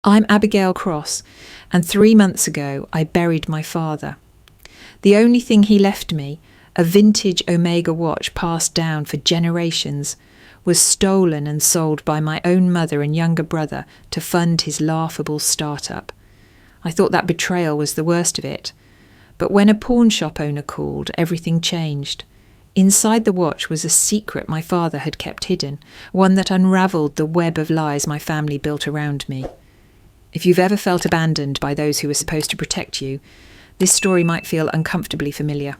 I'm Abigail Cross, and 3 months ago I buried my father. The only thing he left me, a vintage Omega watch passed down for generations, was stolen and sold by my own mother and younger brother to fund his laughable startup. I thought that betrayal was the worst of it. But when a pawn shop owner called, everything changed. Inside the watch was a secret my father had kept hidden, one that unravelled the web of lies my family built around me. If you've ever felt abandoned by those who were supposed to protect you, this story might feel uncomfortably familiar.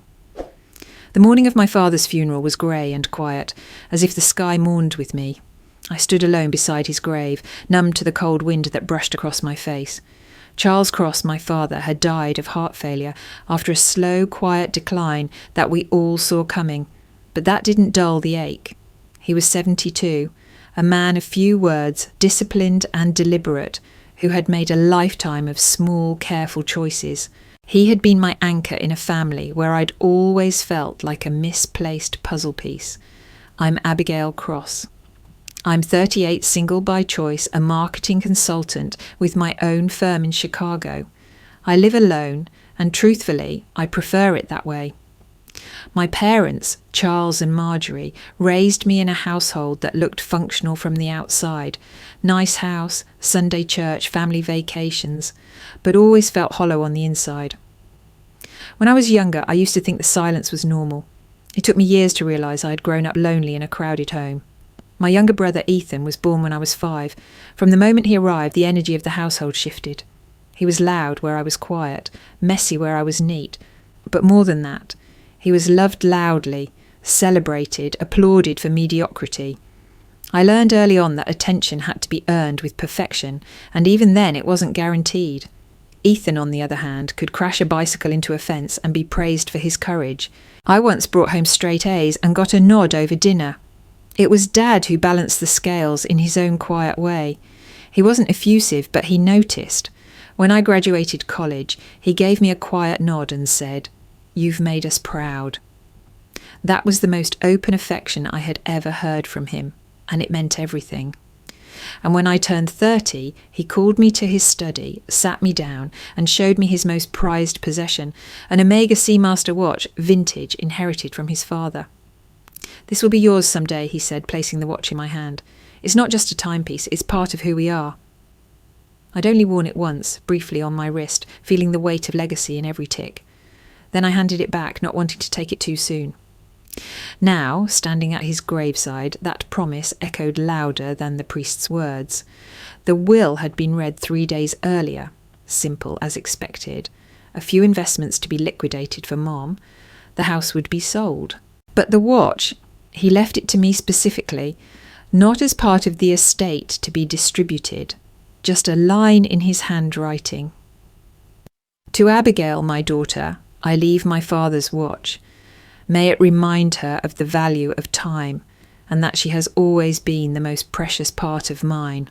The morning of my father's funeral was grey and quiet, as if the sky mourned with me. I stood alone beside his grave, numb to the cold wind that brushed across my face. Charles Cross, my father, had died of heart failure after a slow, quiet decline that we all saw coming, but that didn't dull the ache. He was 72, a man of few words, disciplined and deliberate, who had made a lifetime of small, careful choices. He had been my anchor in a family where I'd always felt like a misplaced puzzle piece. I'm Abigail Cross. I'm 38, single by choice, a marketing consultant with my own firm in Chicago. I live alone, and truthfully, I prefer it that way. My parents, Charles and Marjorie, raised me in a household that looked functional from the outside. Nice house, Sunday church, family vacations, but always felt hollow on the inside. When I was younger, I used to think the silence was normal. It took me years to realise I had grown up lonely in a crowded home. My younger brother Ethan was born when I was 5. From the moment he arrived, the energy of the household shifted. He was loud where I was quiet, messy where I was neat, but more than that, he was loved loudly, celebrated, applauded for mediocrity. I learned early on that attention had to be earned with perfection, and even then it wasn't guaranteed. Ethan, on the other hand, could crash a bicycle into a fence and be praised for his courage. I once brought home straight A's and got a nod over dinner. It was Dad who balanced the scales in his own quiet way. He wasn't effusive, but he noticed. When I graduated college, he gave me a quiet nod and said, "You've made us proud." That was the most open affection I had ever heard from him, and it meant everything. And when I turned 30, he called me to his study, sat me down, and showed me his most prized possession, an Omega Seamaster watch, vintage, inherited from his father. "This will be yours someday," he said, placing the watch in my hand. "It's not just a timepiece, it's part of who we are." I'd only worn it once, briefly on my wrist, feeling the weight of legacy in every tick. Then I handed it back, not wanting to take it too soon. Now, standing at his graveside, that promise echoed louder than the priest's words. The will had been read 3 days earlier, simple as expected. A few investments to be liquidated for Mom. The house would be sold. But the watch, he left it to me specifically, not as part of the estate to be distributed, just a line in his handwriting. "To Abigail, my daughter, I leave my father's watch. May it remind her of the value of time, and that she has always been the most precious part of mine."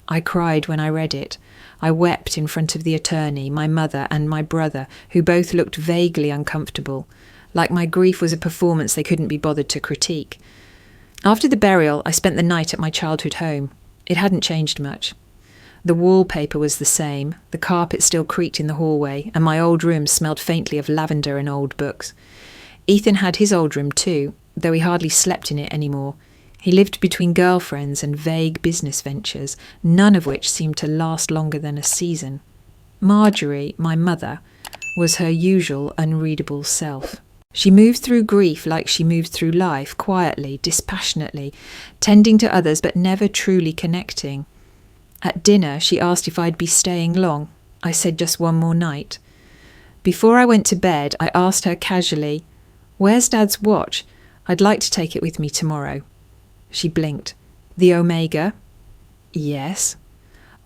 I cried when I read it. I wept in front of the attorney, my mother and my brother, who both looked vaguely uncomfortable, like my grief was a performance they couldn't be bothered to critique. After the burial, I spent the night at my childhood home. It hadn't changed much. The wallpaper was the same, the carpet still creaked in the hallway, and my old room smelled faintly of lavender and old books. Ethan had his old room too, though he hardly slept in it anymore. He lived between girlfriends and vague business ventures, none of which seemed to last longer than a season. Marjorie, my mother, was her usual unreadable self. She moved through grief like she moved through life, quietly, dispassionately, tending to others but never truly connecting. At dinner, she asked if I'd be staying long. I said just one more night. Before I went to bed, I asked her casually, "Where's Dad's watch? I'd like to take it with me tomorrow." She blinked. "The Omega?" "Yes."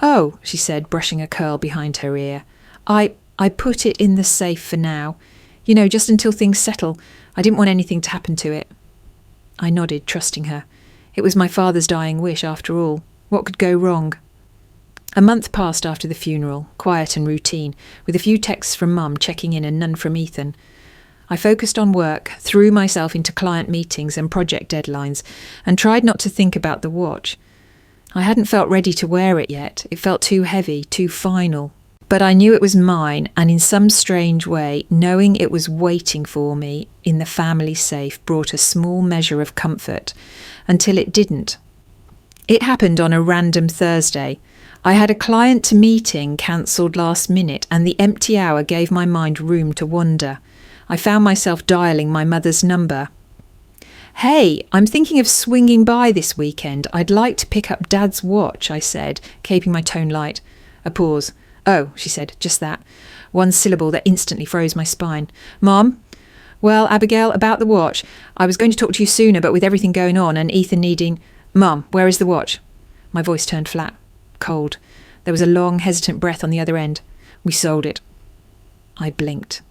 "Oh," she said, brushing a curl behind her ear. I put it in the safe for now. You know, just until things settle. I didn't want anything to happen to it." I nodded, trusting her. It was my father's dying wish, after all. What could go wrong? A month passed after the funeral, quiet and routine, with a few texts from Mum checking in and none from Ethan. I focused on work, threw myself into client meetings and project deadlines, and tried not to think about the watch. I hadn't felt ready to wear it yet. It felt too heavy, too final. But I knew it was mine, and in some strange way, knowing it was waiting for me in the family safe brought a small measure of comfort, until it didn't. It happened on a random Thursday. I had a client meeting cancelled last minute, and the empty hour gave my mind room to wander. I found myself dialing my mother's number. "Hey, I'm thinking of swinging by this weekend. I'd like to pick up Dad's watch," I said, keeping my tone light. A pause. "Oh," she said, "just that." One syllable that instantly froze my spine. "Mom?" "Well, Abigail, about the watch. I was going to talk to you sooner, but with everything going on and Ethan needing—" "Mum, where is the watch?" My voice turned flat, cold. There was a long, hesitant breath on the other end. "We sold it." I blinked.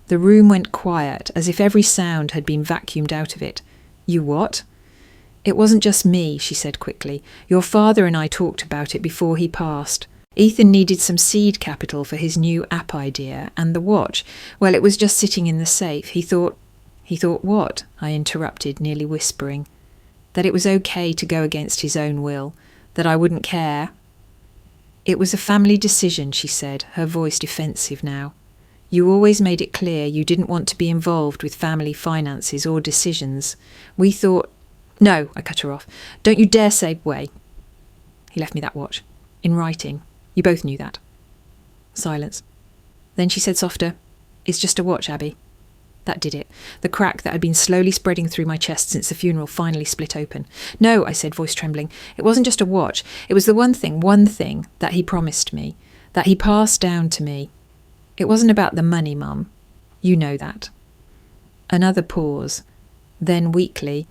The room went quiet, as if every sound had been vacuumed out of it. "You what?" "It wasn't just me," she said quickly. "Your father and I talked about it before he passed. Ethan needed some seed capital for his new app idea, and the watch, well, it was just sitting in the safe. He thought what?" I interrupted, nearly whispering. "That it was okay to go against his own will, that I wouldn't care." "It was a family decision," she said, her voice defensive now. "You always made it clear you didn't want to be involved with family finances or decisions. We thought—" "No," I cut her off. "Don't you dare say way." "He left me that watch. In writing. You both knew that." Silence. Then she said softer, "It's just a watch, Abby." That did it. The crack that had been slowly spreading through my chest since the funeral finally split open. "No," I said, voice trembling. "It wasn't just a watch. It was the one thing that he promised me, that he passed down to me. It wasn't about the money, Mum. You know that." Another pause. Then weakly,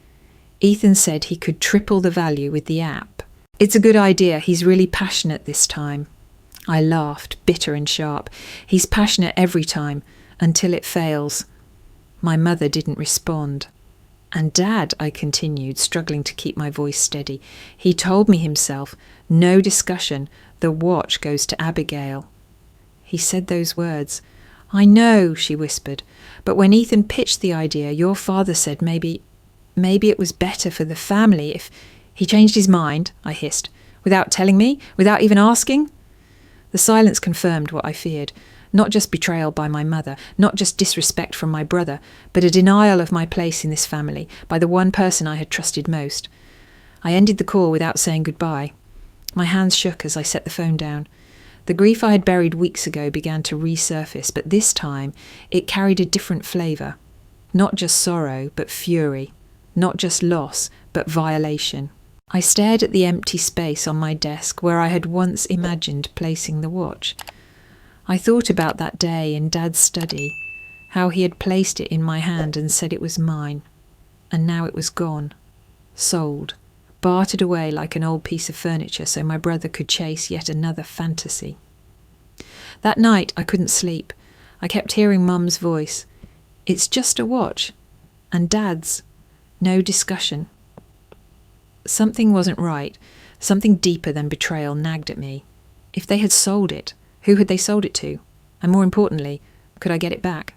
"Ethan said he could triple the value with the app. It's a good idea. He's really passionate this time." I laughed, bitter and sharp. "He's passionate every time, until it fails." My mother didn't respond. "And Dad," I continued, struggling to keep my voice steady, "he told me himself, no discussion, the watch goes to Abigail." He said those words. "I know," she whispered, "but when Ethan pitched the idea, your father said maybe it was better for the family if—" "He changed his mind," I hissed. "Without telling me? Without even asking?" The silence confirmed what I feared. Not just betrayal by my mother, not just disrespect from my brother, but a denial of my place in this family by the one person I had trusted most. I ended the call without saying goodbye. My hands shook as I set the phone down. The grief I had buried weeks ago began to resurface, but this time it carried a different flavour. Not just sorrow, but fury. Not just loss, but violation. I stared at the empty space on my desk where I had once imagined placing the watch. I thought about that day in Dad's study, how he had placed it in my hand and said it was mine. And now it was gone. Sold. Bartered away like an old piece of furniture so my brother could chase yet another fantasy. That night I couldn't sleep. I kept hearing Mum's voice. "It's just a watch." And Dad's. No discussion. Something wasn't right. Something deeper than betrayal nagged at me. If they had sold it, who had they sold it to? And more importantly, could I get it back?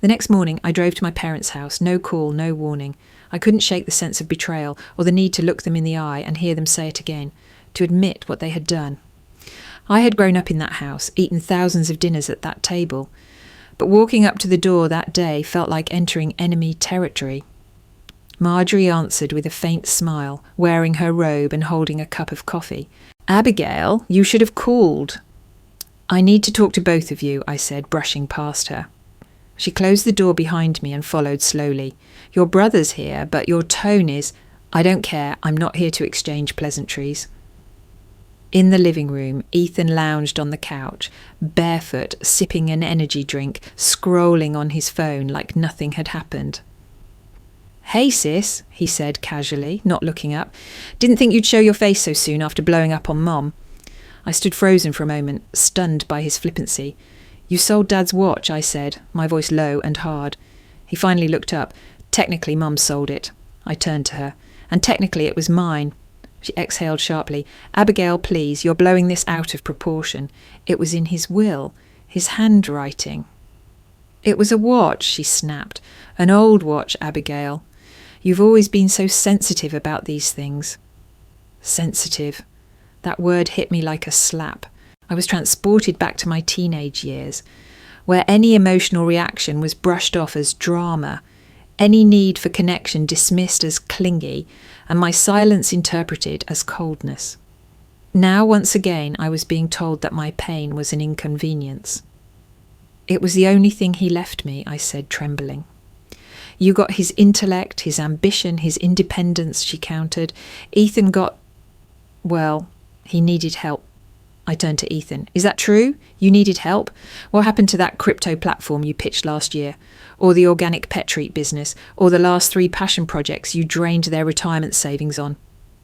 The next morning I drove to my parents' house, no call, no warning. I couldn't shake the sense of betrayal or the need to look them in the eye and hear them say it again, to admit what they had done. I had grown up in that house, eaten thousands of dinners at that table, but walking up to the door that day felt like entering enemy territory. Marjorie answered with a faint smile, wearing her robe and holding a cup of coffee. "Abigail, you should have called." "I need to talk to both of you," I said, brushing past her. She closed the door behind me and followed slowly. "Your brother's here, but your tone is—" "I don't care. I'm not here to exchange pleasantries." In the living room, Ethan lounged on the couch, barefoot, sipping an energy drink, scrolling on his phone like nothing had happened. "Hey, sis," he said casually, not looking up. "Didn't think you'd show your face so soon after blowing up on Mom." I stood frozen for a moment, stunned by his flippancy. "You sold Dad's watch," I said, my voice low and hard. He finally looked up. "Technically, Mum sold it." I turned to her. "And technically it was mine." She exhaled sharply. "Abigail, please, you're blowing this out of proportion. It was in his will, his handwriting." "It was a watch," she snapped. "An old watch, Abigail. You've always been so sensitive about these things." Sensitive. That word hit me like a slap. I was transported back to my teenage years, where any emotional reaction was brushed off as drama, any need for connection dismissed as clingy, and my silence interpreted as coldness. Now, once again, I was being told that my pain was an inconvenience. It was the only thing he left me, I said, trembling. You got his intellect, his ambition, his independence, she countered. Ethan got, well, he needed help. I turned to Ethan. Is that true? You needed help? What happened to that crypto platform you pitched last year? Or the organic pet treat business? Or the last 3 passion projects you drained their retirement savings on?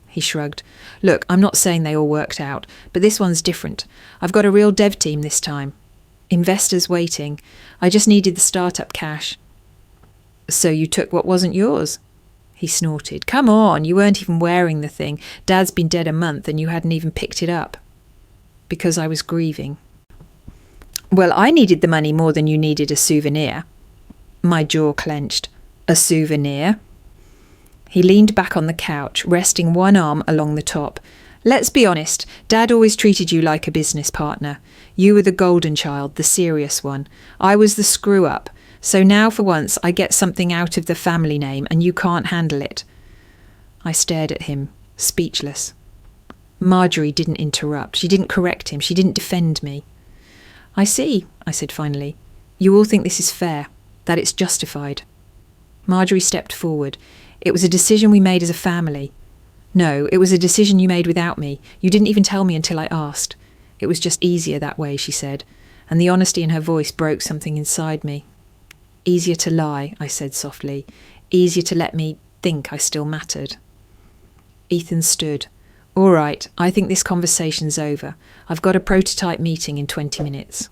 He shrugged. Look, I'm not saying they all worked out, but this one's different. I've got a real dev team this time. Investors waiting. I just needed the startup cash. So you took what wasn't yours? He snorted. Come on, you weren't even wearing the thing. Dad's been dead a month and you hadn't even picked it up. Because I was grieving. Well, I needed the money more than you needed a souvenir. My jaw clenched. A souvenir? He leaned back on the couch, resting one arm along the top. Let's be honest, Dad always treated you like a business partner. You were the golden child, the serious one. I was the screw-up. So now for once I get something out of the family name and you can't handle it. I stared at him, speechless. Marjorie didn't interrupt. She didn't correct him. She didn't defend me. I see, I said finally. You all think this is fair, that it's justified. Marjorie stepped forward. It was a decision we made as a family. No, it was a decision you made without me. You didn't even tell me until I asked. It was just easier that way, she said, and the honesty in her voice broke something inside me. Easier to lie, I said softly. Easier to let me think I still mattered. Ethan stood. All right, I think this conversation's over. I've got a prototype meeting in 20 minutes.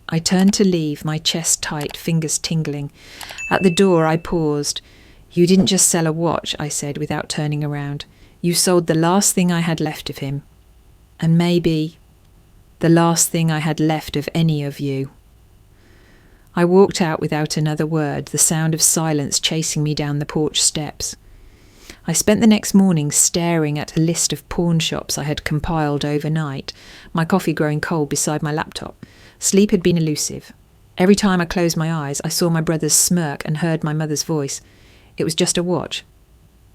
I turned to leave, my chest tight, fingers tingling. At the door, I paused. You didn't just sell a watch, I said without turning around. You sold the last thing I had left of him. And maybe the last thing I had left of any of you. I walked out without another word, the sound of silence chasing me down the porch steps. I spent the next morning staring at a list of pawn shops I had compiled overnight, my coffee growing cold beside my laptop. Sleep had been elusive. Every time I closed my eyes, I saw my brother's smirk and heard my mother's voice. It was just a watch.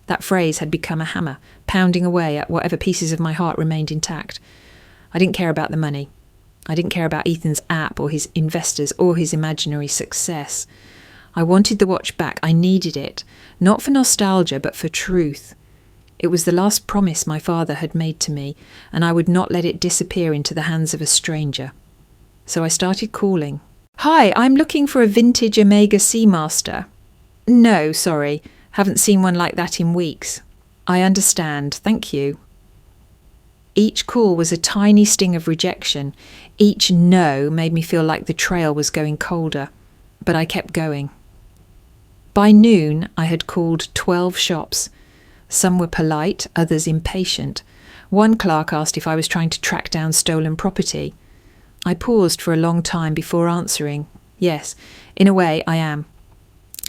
That phrase had become a hammer, pounding away at whatever pieces of my heart remained intact. I didn't care about the money. I didn't care about Ethan's app or his investors or his imaginary success. I wanted the watch back. I needed it, not for nostalgia, but for truth. It was the last promise my father had made to me, and I would not let it disappear into the hands of a stranger. So I started calling. Hi, I'm looking for a vintage Omega Seamaster. No, sorry, haven't seen one like that in weeks. I understand, thank you. Each call was a tiny sting of rejection. Each no made me feel like the trail was going colder. But I kept going. By noon, I had called 12 shops. Some were polite, others impatient. One clerk asked if I was trying to track down stolen property. I paused for a long time before answering. Yes, in a way, I am.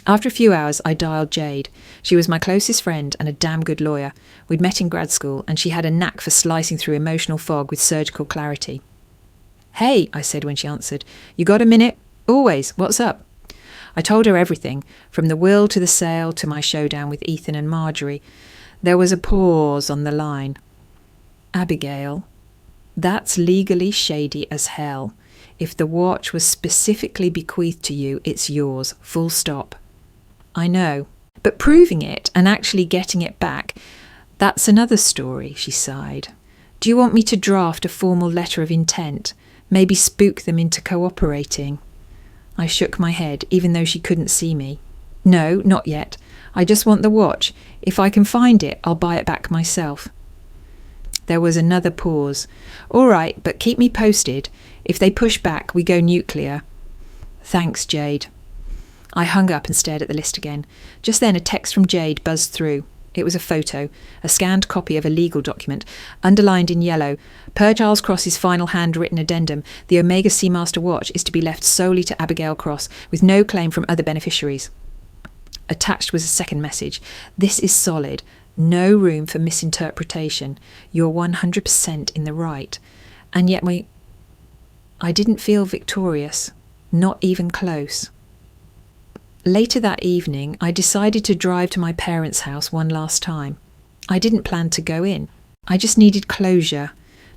After a few hours, I dialed Jade. She was my closest friend and a damn good lawyer. We'd met in grad school, and she had a knack for slicing through emotional fog with surgical clarity. Hey, I said when she answered. You got a minute? Always. What's up? I told her everything, from the will to the sale to my showdown with Ethan and Marjorie. There was a pause on the line. Abigail, that's legally shady as hell. If the watch was specifically bequeathed to you, it's yours, full stop. I know, but proving it and actually getting it back, that's another story, she sighed. Do you want me to draft a formal letter of intent? Maybe spook them into cooperating? I shook my head, even though she couldn't see me. No, not yet. I just want the watch. If I can find it, I'll buy it back myself. There was another pause. All right, but keep me posted. If they push back, we go nuclear. Thanks, Jade. I hung up and stared at the list again. Just then a text from Jade buzzed through. It was a photo, a scanned copy of a legal document, underlined in yellow. Per Giles Cross's final handwritten addendum, the Omega Seamaster watch is to be left solely to Abigail Cross, with no claim from other beneficiaries. Attached was a second message. This is solid. No room for misinterpretation. You're 100% in the right. And yet I didn't feel victorious, not even close. Later that evening, I decided to drive to my parents' house one last time. I didn't plan to go in. I just needed closure,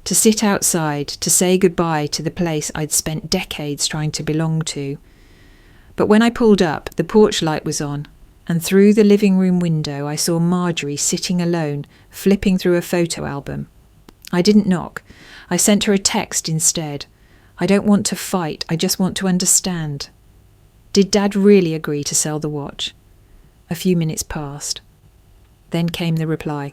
to sit outside, to say goodbye to the place I'd spent decades trying to belong to. But when I pulled up, the porch light was on, and through the living room window I saw Marjorie sitting alone, flipping through a photo album. I didn't knock. I sent her a text instead. I don't want to fight, I just want to understand. Did Dad really agree to sell the watch? A few minutes passed. Then came the reply.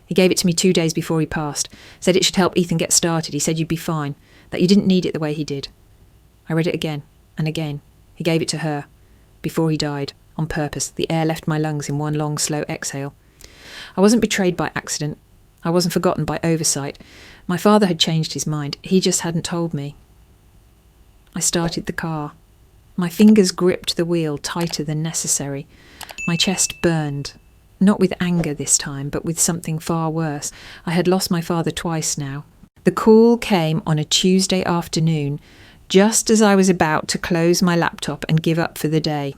He gave it to me 2 days before he passed. Said it should help Ethan get started. He said you'd be fine. That you didn't need it the way he did. I read it again and again. He gave it to her. Before he died. On purpose. The air left my lungs in one long, slow exhale. I wasn't betrayed by accident. I wasn't forgotten by oversight. My father had changed his mind. He just hadn't told me. I started the car. My fingers gripped the wheel tighter than necessary. My chest burned. Not with anger this time, but with something far worse. I had lost my father twice now. The call came on a Tuesday afternoon, just as I was about to close my laptop and give up for the day.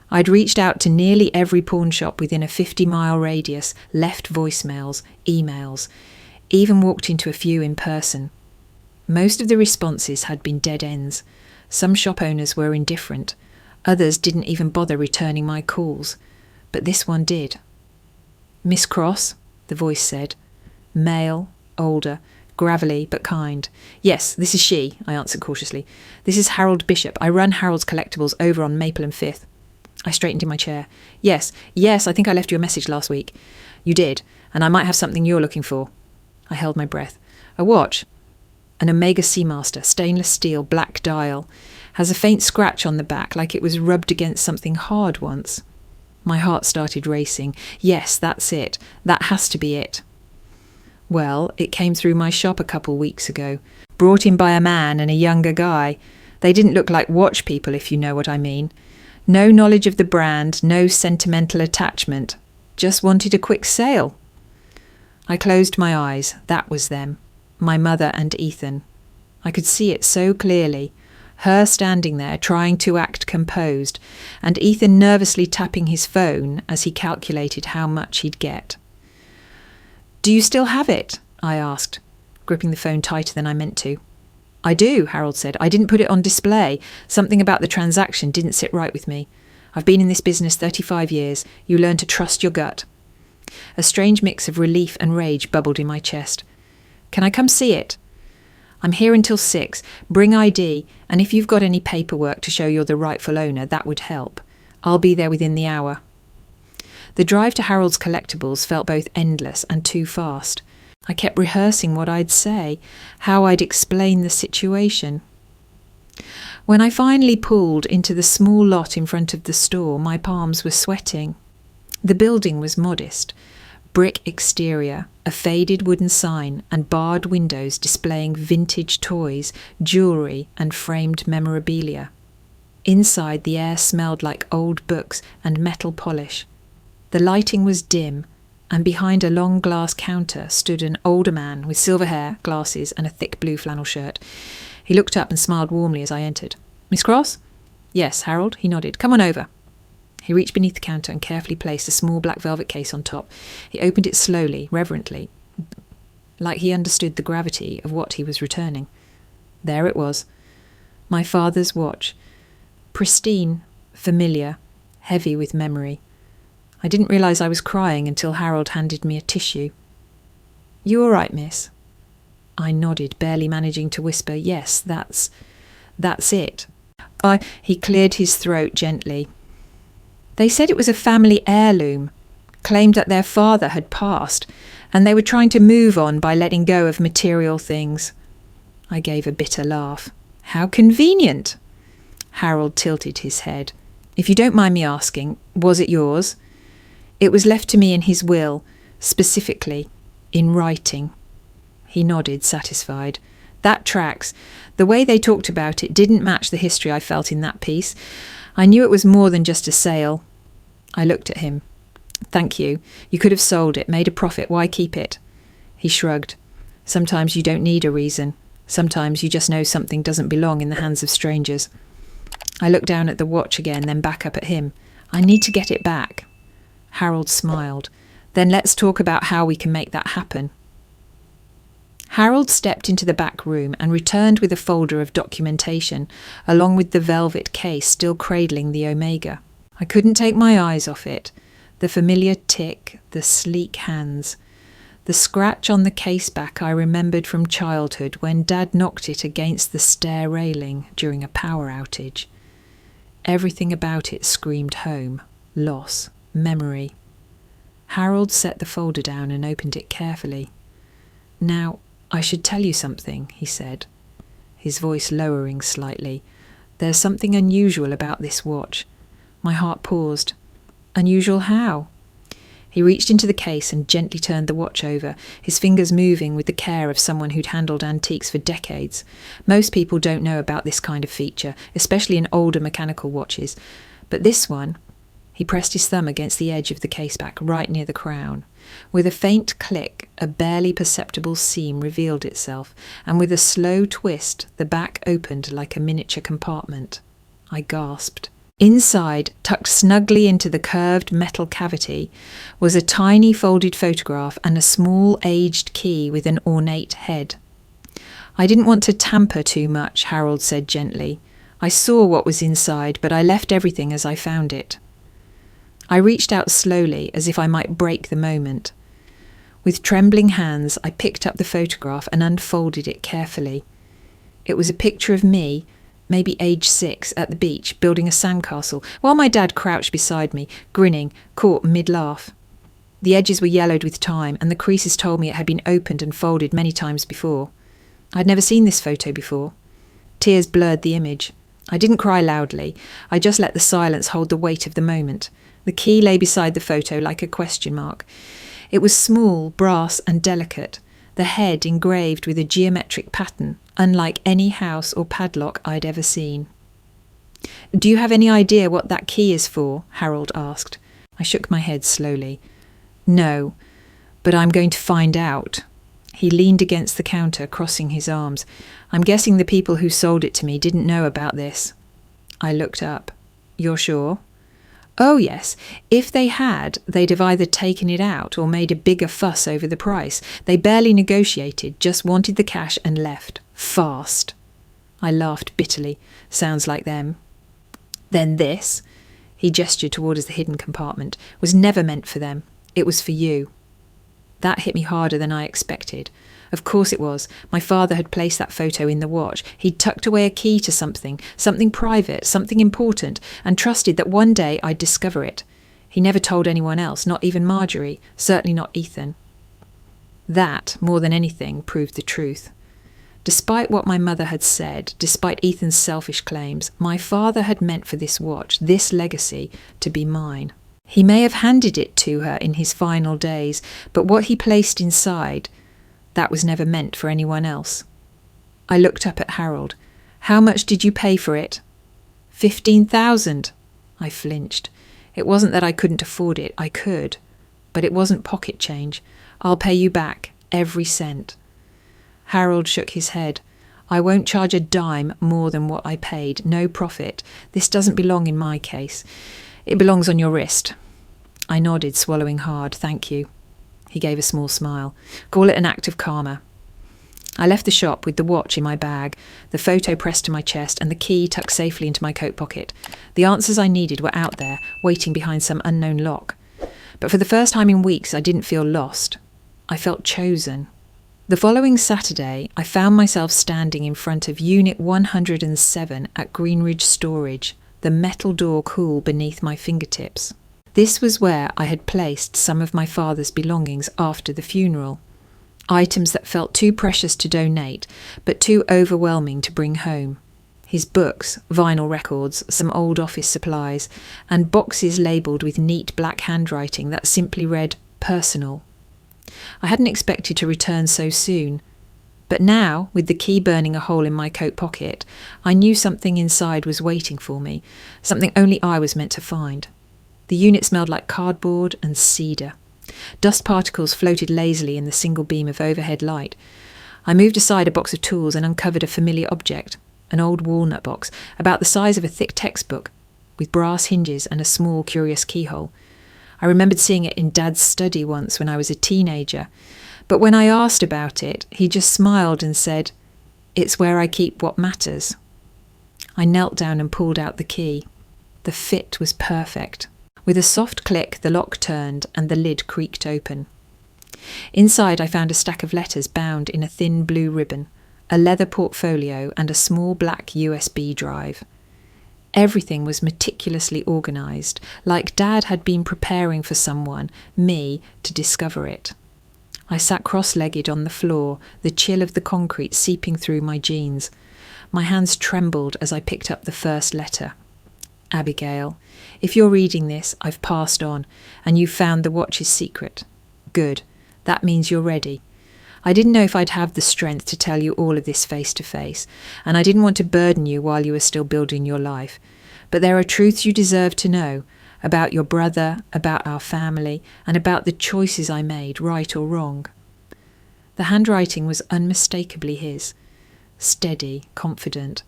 I'd reached out to nearly every pawn shop within a 50-mile radius, left voicemails, emails, even walked into a few in person. Most of the responses had been dead ends. Some shop owners were indifferent. Others didn't even bother returning my calls. But this one did. Miss Cross, the voice said. Male, older, gravelly but kind. Yes, this is she, I answered cautiously. This is Harold Bishop. I run Harold's Collectibles over on Maple and Fifth. I straightened in my chair. Yes, I think I left you a message last week. You did, and I might have something you're looking for. I held my breath. A watch? An Omega Seamaster, stainless steel, black dial. Has a faint scratch on the back, like it was rubbed against something hard once. My heart started racing. Yes, that's it. That has to be it. Well, it came through my shop a couple weeks ago. Brought in by a man and a younger guy. They didn't look like watch people, if you know what I mean. No knowledge of the brand, no sentimental attachment. Just wanted a quick sale. I closed my eyes. That was them. My mother and Ethan. I could see it so clearly. Her standing there, trying to act composed, and Ethan nervously tapping his phone as he calculated how much he'd get. Do you still have it? I asked, gripping the phone tighter than I meant to. I do, Harold said. I didn't put it on display. Something about the transaction didn't sit right with me. I've been in this business 35 years. You learn to trust your gut. A strange mix of relief and rage bubbled in my chest. Can I come see it? I'm here until 6. Bring ID, and if you've got any paperwork to show you're the rightful owner, that would help. I'll be there within the hour. The drive to Harold's Collectibles felt both endless and too fast. I kept rehearsing what I'd say, how I'd explain the situation. When I finally pulled into the small lot in front of the store, my palms were sweating. The building was modest. Brick exterior, a faded wooden sign, and barred windows displaying vintage toys, jewellery, and framed memorabilia. Inside, the air smelled like old books and metal polish. The lighting was dim, and behind a long glass counter stood an older man with silver hair, glasses, and a thick blue flannel shirt. He looked up and smiled warmly as I entered. Miss Cross? Yes, Harold, he nodded. Come on over. He reached beneath the counter and carefully placed a small black velvet case on top. He opened it slowly, reverently, like he understood the gravity of what he was returning. There it was. My father's watch. Pristine, familiar, heavy with memory. I didn't realise I was crying until Harold handed me a tissue. You all right, miss? I nodded, barely managing to whisper, yes, that's it. He cleared his throat gently. They said it was a family heirloom, claimed that their father had passed, and they were trying to move on by letting go of material things. I gave a bitter laugh. How convenient! Harold tilted his head. If you don't mind me asking, was it yours? It was left to me in his will, specifically, in writing. He nodded, satisfied. That tracks. The way they talked about it didn't match the history I felt in that piece. I knew it was more than just a sale. I looked at him. Thank you. You could have sold it, made a profit. Why keep it? He shrugged. Sometimes you don't need a reason. Sometimes you just know something doesn't belong in the hands of strangers. I looked down at the watch again, then back up at him. I need to get it back. Harold smiled. Then let's talk about how we can make that happen. Harold stepped into the back room and returned with a folder of documentation, along with the velvet case still cradling the Omega. I couldn't take my eyes off it. The familiar tick, the sleek hands. The scratch on the case back I remembered from childhood when Dad knocked it against the stair railing during a power outage. Everything about it screamed home, loss, memory. Harold set the folder down and opened it carefully. Now, I should tell you something, he said, his voice lowering slightly. There's something unusual about this watch. My heart paused. Unusual how? He reached into the case and gently turned the watch over, his fingers moving with the care of someone who'd handled antiques for decades. Most people don't know about this kind of feature, especially in older mechanical watches. But this one, he pressed his thumb against the edge of the caseback, right near the crown. With a faint click, a barely perceptible seam revealed itself, and with a slow twist, the back opened like a miniature compartment. I gasped. Inside, tucked snugly into the curved metal cavity, was a tiny folded photograph and a small aged key with an ornate head. I didn't want to tamper too much, Harold said gently. I saw what was inside, but I left everything as I found it. I reached out slowly, as if I might break the moment. With trembling hands, I picked up the photograph and unfolded it carefully. It was a picture of me, maybe age 6, at the beach, building a sandcastle, while my dad crouched beside me, grinning, caught mid-laugh. The edges were yellowed with time, and the creases told me it had been opened and folded many times before. I'd never seen this photo before. Tears blurred the image. I didn't cry loudly. I just let the silence hold the weight of the moment. The key lay beside the photo like a question mark. It was small, brass and delicate, the head engraved with a geometric pattern, unlike any house or padlock I'd ever seen. Do you have any idea what that key is for? Harold asked. I shook my head slowly. No, but I'm going to find out. He leaned against the counter, crossing his arms. I'm guessing the people who sold it to me didn't know about this. I looked up. You're sure? Oh, yes. If they had, they'd have either taken it out or made a bigger fuss over the price. They barely negotiated, just wanted the cash and left. Fast. I laughed bitterly. Sounds like them. Then this, he gestured towards the hidden compartment, was never meant for them. It was for you. That hit me harder than I expected. Of course it was. My father had placed that photo in the watch. He'd tucked away a key to something private, something important, and trusted that one day I'd discover it. He never told anyone else, not even Marjorie, certainly not Ethan. That, more than anything, proved the truth. Despite what my mother had said, despite Ethan's selfish claims, my father had meant for this watch, this legacy, to be mine. He may have handed it to her in his final days, but what he placed inside, that was never meant for anyone else. I looked up at Harold. How much did you pay for it? 15,000. I flinched. It wasn't that I couldn't afford it. I could. But it wasn't pocket change. I'll pay you back, every cent. Harold shook his head. I won't charge a dime more than what I paid. No profit. This doesn't belong in my case. It belongs on your wrist. I nodded, swallowing hard. Thank you. He gave a small smile. Call it an act of karma. I left the shop with the watch in my bag, the photo pressed to my chest, and the key tucked safely into my coat pocket. The answers I needed were out there, waiting behind some unknown lock. But for the first time in weeks, I didn't feel lost. I felt chosen. The following Saturday, I found myself standing in front of Unit 107 at Greenridge Storage, the metal door cool beneath my fingertips. This was where I had placed some of my father's belongings after the funeral. Items that felt too precious to donate, but too overwhelming to bring home. His books, vinyl records, some old office supplies, and boxes labelled with neat black handwriting that simply read, personal. I hadn't expected to return so soon. But now, with the key burning a hole in my coat pocket, I knew something inside was waiting for me, something only I was meant to find. The unit smelled like cardboard and cedar. Dust particles floated lazily in the single beam of overhead light. I moved aside a box of tools and uncovered a familiar object, an old walnut box, about the size of a thick textbook, with brass hinges and a small, curious keyhole. I remembered seeing it in Dad's study once when I was a teenager, but when I asked about it, he just smiled and said, "It's where I keep what matters." I knelt down and pulled out the key. The fit was perfect. With a soft click, the lock turned and the lid creaked open. Inside, I found a stack of letters bound in a thin blue ribbon, a leather portfolio and a small black USB drive. Everything was meticulously organised, like Dad had been preparing for someone, me, to discover it. I sat cross-legged on the floor, the chill of the concrete seeping through my jeans. My hands trembled as I picked up the first letter. Abigail, if you're reading this, I've passed on, and you've found the watch's secret. Good. That means you're ready. I didn't know if I'd have the strength to tell you all of this face to face, and I didn't want to burden you while you were still building your life. But there are truths you deserve to know, about your brother, about our family, and about the choices I made, right or wrong. The handwriting was unmistakably his. Steady, confident.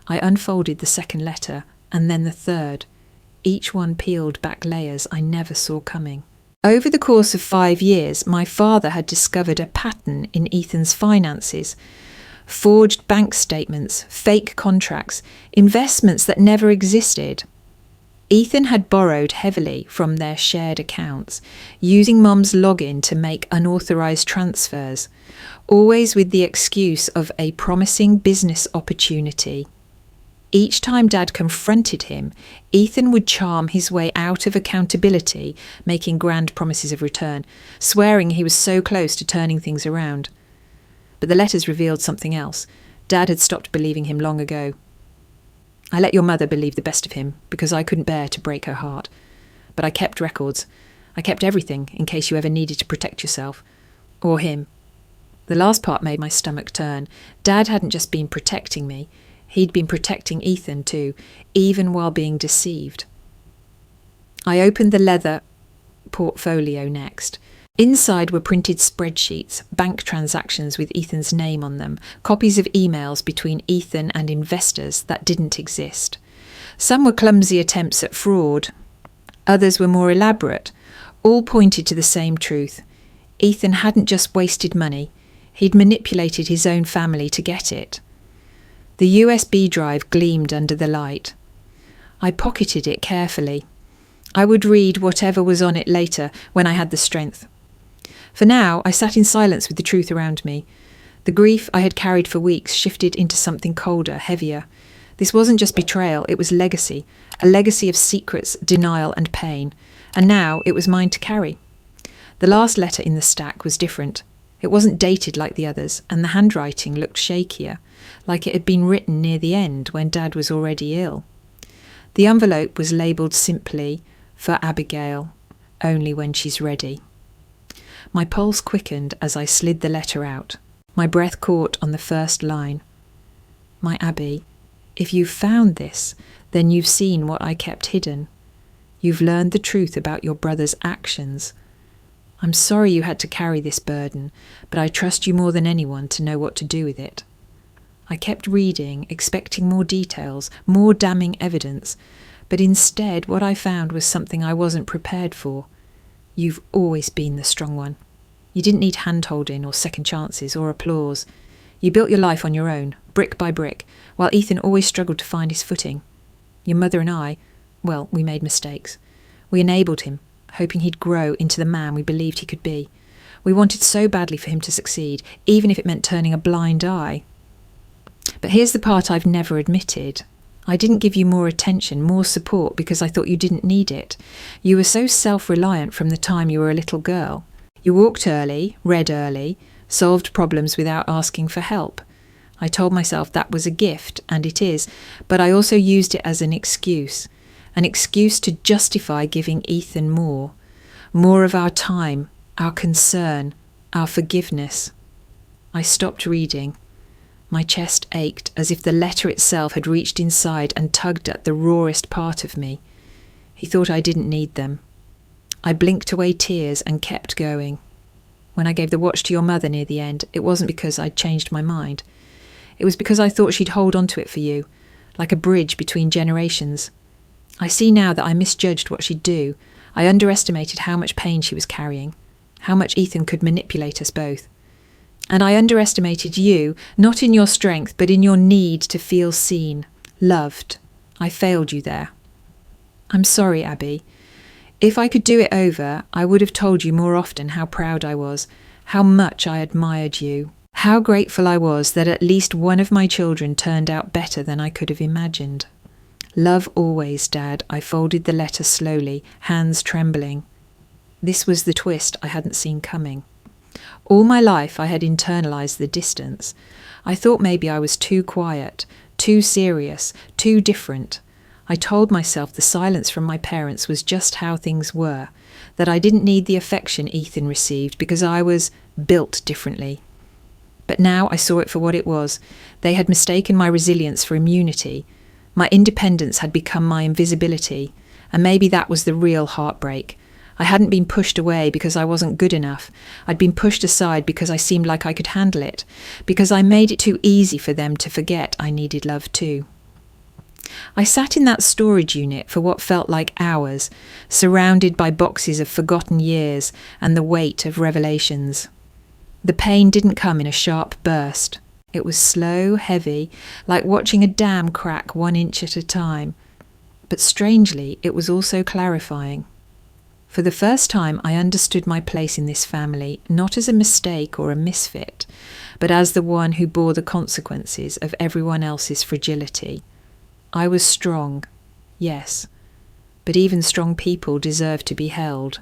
I unfolded the second letter, and then the third. Each one peeled back layers I never saw coming. Over the course of 5 years, my father had discovered a pattern in Ethan's finances. Forged bank statements, fake contracts, investments that never existed. Ethan had borrowed heavily from their shared accounts, using Mum's login to make unauthorised transfers, always with the excuse of a promising business opportunity. Each time Dad confronted him, Ethan would charm his way out of accountability, making grand promises of return, swearing he was so close to turning things around. But the letters revealed something else. Dad had stopped believing him long ago. I let your mother believe the best of him, because I couldn't bear to break her heart. But I kept records. I kept everything, in case you ever needed to protect yourself. Or him. The last part made my stomach turn. Dad hadn't just been protecting me. He'd been protecting Ethan too, even while being deceived. I opened the leather portfolio next. Inside were printed spreadsheets, bank transactions with Ethan's name on them, copies of emails between Ethan and investors that didn't exist. Some were clumsy attempts at fraud. Others were more elaborate. All pointed to the same truth. Ethan hadn't just wasted money. He'd manipulated his own family to get it. The USB drive gleamed under the light. I pocketed it carefully. I would read whatever was on it later when I had the strength. For now, I sat in silence with the truth around me. The grief I had carried for weeks shifted into something colder, heavier. This wasn't just betrayal, it was legacy, a legacy of secrets, denial and pain. And now it was mine to carry. The last letter in the stack was different. It wasn't dated like the others, and the handwriting looked shakier, like it had been written near the end when Dad was already ill. The envelope was labelled simply, "For Abigail, only when she's ready." My pulse quickened as I slid the letter out. My breath caught on the first line. "My Abby, if you've found this, then you've seen what I kept hidden. You've learned the truth about your brother's actions. I'm sorry you had to carry this burden, but I trust you more than anyone to know what to do with it." I kept reading, expecting more details, more damning evidence, but instead what I found was something I wasn't prepared for. You've always been the strong one. You didn't need hand-holding or second chances or applause. You built your life on your own, brick by brick, while Ethan always struggled to find his footing. Your mother and I, well, we made mistakes. We enabled him, hoping he'd grow into the man we believed he could be. We wanted so badly for him to succeed, even if it meant turning a blind eye. But here's the part I've never admitted. I didn't give you more attention, more support, because I thought you didn't need it. You were so self-reliant from the time you were a little girl. You walked early, read early, solved problems without asking for help. I told myself that was a gift, and it is, but I also used it as an excuse to justify giving Ethan more of our time, our concern, our forgiveness. I stopped reading. My chest ached as if the letter itself had reached inside and tugged at the rawest part of me. He thought I didn't need them. I blinked away tears and kept going. When I gave the watch to your mother near the end, it wasn't because I'd changed my mind. It was because I thought she'd hold on to it for you, like a bridge between generations. I see now that I misjudged what she'd do. I underestimated how much pain she was carrying, how much Ethan could manipulate us both. And I underestimated you, not in your strength, but in your need to feel seen, loved. I failed you there. I'm sorry, Abby. If I could do it over, I would have told you more often how proud I was, how much I admired you, how grateful I was that at least one of my children turned out better than I could have imagined. Love always, Dad. I folded the letter slowly, hands trembling. This was the twist I hadn't seen coming. All my life I had internalized the distance. I thought maybe I was too quiet, too serious, too different. I told myself the silence from my parents was just how things were, that I didn't need the affection Ethan received because I was built differently. But now I saw it for what it was. They had mistaken my resilience for immunity. My independence had become my invisibility, and maybe that was the real heartbreak. I hadn't been pushed away because I wasn't good enough. I'd been pushed aside because I seemed like I could handle it, because I made it too easy for them to forget I needed love too. I sat in that storage unit for what felt like hours, surrounded by boxes of forgotten years and the weight of revelations. The pain didn't come in a sharp burst. It was slow, heavy, like watching a dam crack 1 inch at a time. But strangely, it was also clarifying. For the first time, I understood my place in this family, not as a mistake or a misfit, but as the one who bore the consequences of everyone else's fragility. I was strong, yes, but even strong people deserve to be held.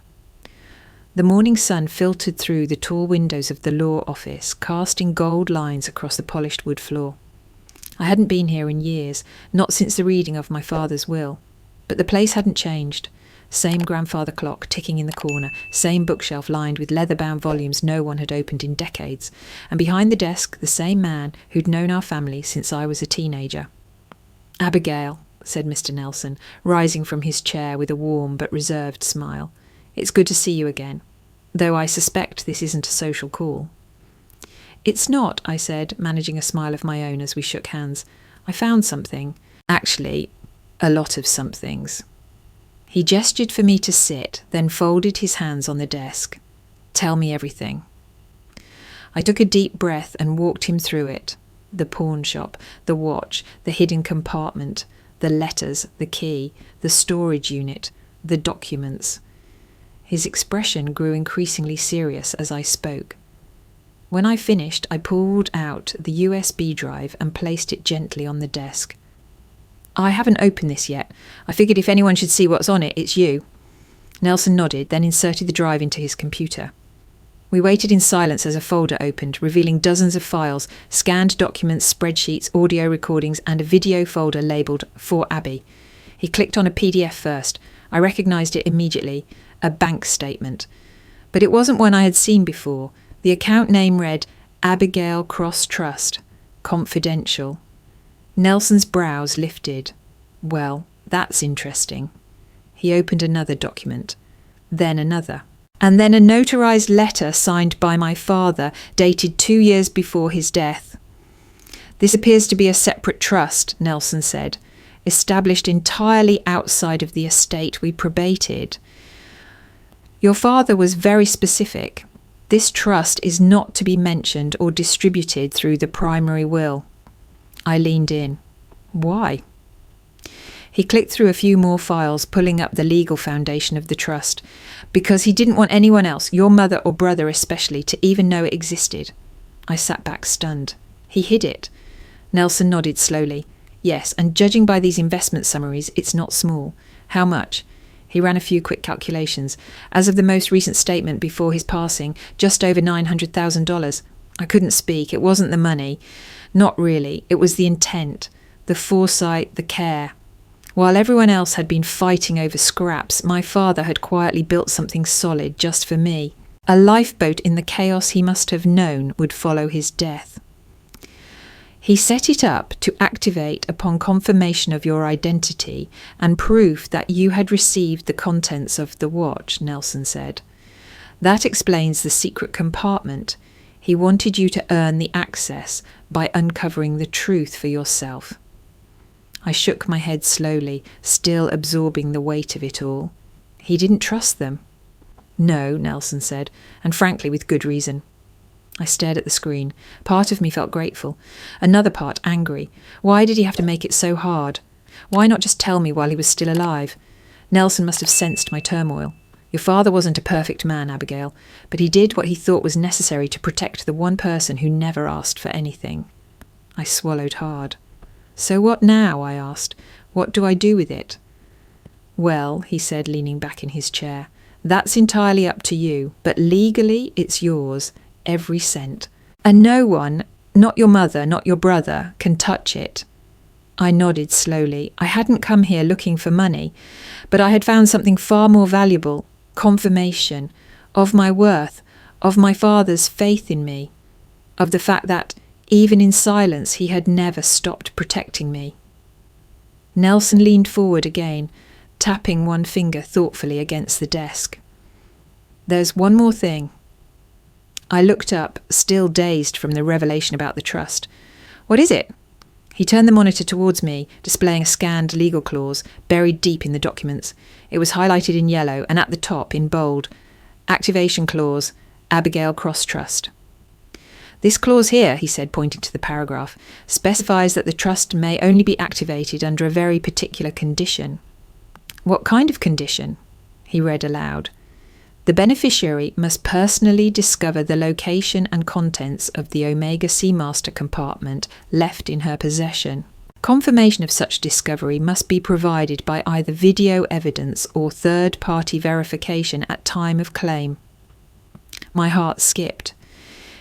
The morning sun filtered through the tall windows of the law office, casting gold lines across the polished wood floor. I hadn't been here in years, not since the reading of my father's will, but the place hadn't changed. Same grandfather clock ticking in the corner, same bookshelf lined with leather-bound volumes no one had opened in decades, and behind the desk the same man who'd known our family since I was a teenager. "Abigail," said Mr. Nelson, rising from his chair with a warm but reserved smile. "It's good to see you again, though I suspect this isn't a social call." "It's not," I said, managing a smile of my own as we shook hands. "I found something. Actually, a lot of somethings." He gestured for me to sit, then folded his hands on the desk. "Tell me everything." I took a deep breath and walked him through it. The pawn shop, the watch, the hidden compartment, the letters, the key, the storage unit, the documents. His expression grew increasingly serious as I spoke. When I finished, I pulled out the USB drive and placed it gently on the desk. "I haven't opened this yet. I figured if anyone should see what's on it, it's you." Nelson nodded, then inserted the drive into his computer. We waited in silence as a folder opened, revealing dozens of files, scanned documents, spreadsheets, audio recordings, and a video folder labelled "For Abby." He clicked on a PDF first. I recognised it immediately, a bank statement. But it wasn't one I had seen before. The account name read Abigail Cross Trust, Confidential. Nelson's brows lifted. Well, that's interesting. He opened another document, then another. And then a notarized letter signed by my father, dated 2 years before his death. "This appears to be a separate trust," Nelson said, "established entirely outside of the estate we probated. Your father was very specific. This trust is not to be mentioned or distributed through the primary will." I leaned in. "Why?" He clicked through a few more files, pulling up the legal foundation of the trust. "Because he didn't want anyone else, your mother or brother especially, to even know it existed." I sat back stunned. "He hid it." Nelson nodded slowly. "Yes, and judging by these investment summaries, it's not small. How much?" He ran a few quick calculations. As of the most recent statement before his passing, just over $900,000. I couldn't speak. It wasn't the money. Not really. It was the intent, the foresight, the care. While everyone else had been fighting over scraps, my father had quietly built something solid just for me. A lifeboat in the chaos he must have known would follow his death. He set it up to activate upon confirmation of your identity and proof that you had received the contents of the watch, Nelson said. That explains the secret compartment. He wanted you to earn the access by uncovering the truth for yourself. I shook my head slowly, still absorbing the weight of it all. He didn't trust them. No, Nelson said, and frankly with good reason. I stared at the screen. Part of me felt grateful. Another part angry. Why did he have to make it so hard? Why not just tell me while he was still alive? Nelson must have sensed my turmoil. Your father wasn't a perfect man, Abigail, but he did what he thought was necessary to protect the one person who never asked for anything. I swallowed hard. So what now? I asked. What do I do with it? Well, he said, leaning back in his chair, that's entirely up to you, but legally it's yours. Every cent. And no one, not your mother, not your brother, can touch it. I nodded slowly. I hadn't come here looking for money, but I had found something far more valuable, confirmation of my worth, of my father's faith in me, of the fact that, even in silence, he had never stopped protecting me. Nelson leaned forward again, tapping one finger thoughtfully against the desk. There's one more thing. I looked up, still dazed from the revelation about the trust. What is it? He turned the monitor towards me, displaying a scanned legal clause, buried deep in the documents. It was highlighted in yellow, and at the top, in bold, Activation Clause, Abigail Cross Trust. This clause here, he said, pointing to the paragraph, specifies that the trust may only be activated under a very particular condition. What kind of condition? He read aloud. The beneficiary must personally discover the location and contents of the Omega Seamaster compartment left in her possession. Confirmation of such discovery must be provided by either video evidence or third-party verification at time of claim. My heart skipped.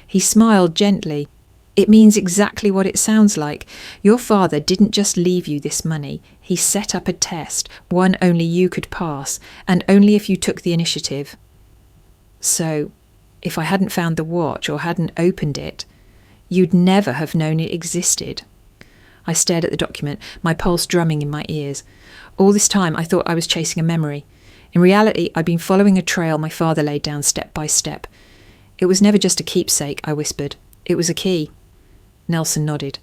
He smiled gently. It means exactly what it sounds like. Your father didn't just leave you this money. He set up a test, one only you could pass, and only if you took the initiative. So, if I hadn't found the watch or hadn't opened it, you'd never have known it existed. I stared at the document, my pulse drumming in my ears. All this time I thought I was chasing a memory. In reality, I'd been following a trail my father laid down step by step. It was never just a keepsake, I whispered. It was a key. Nelson nodded.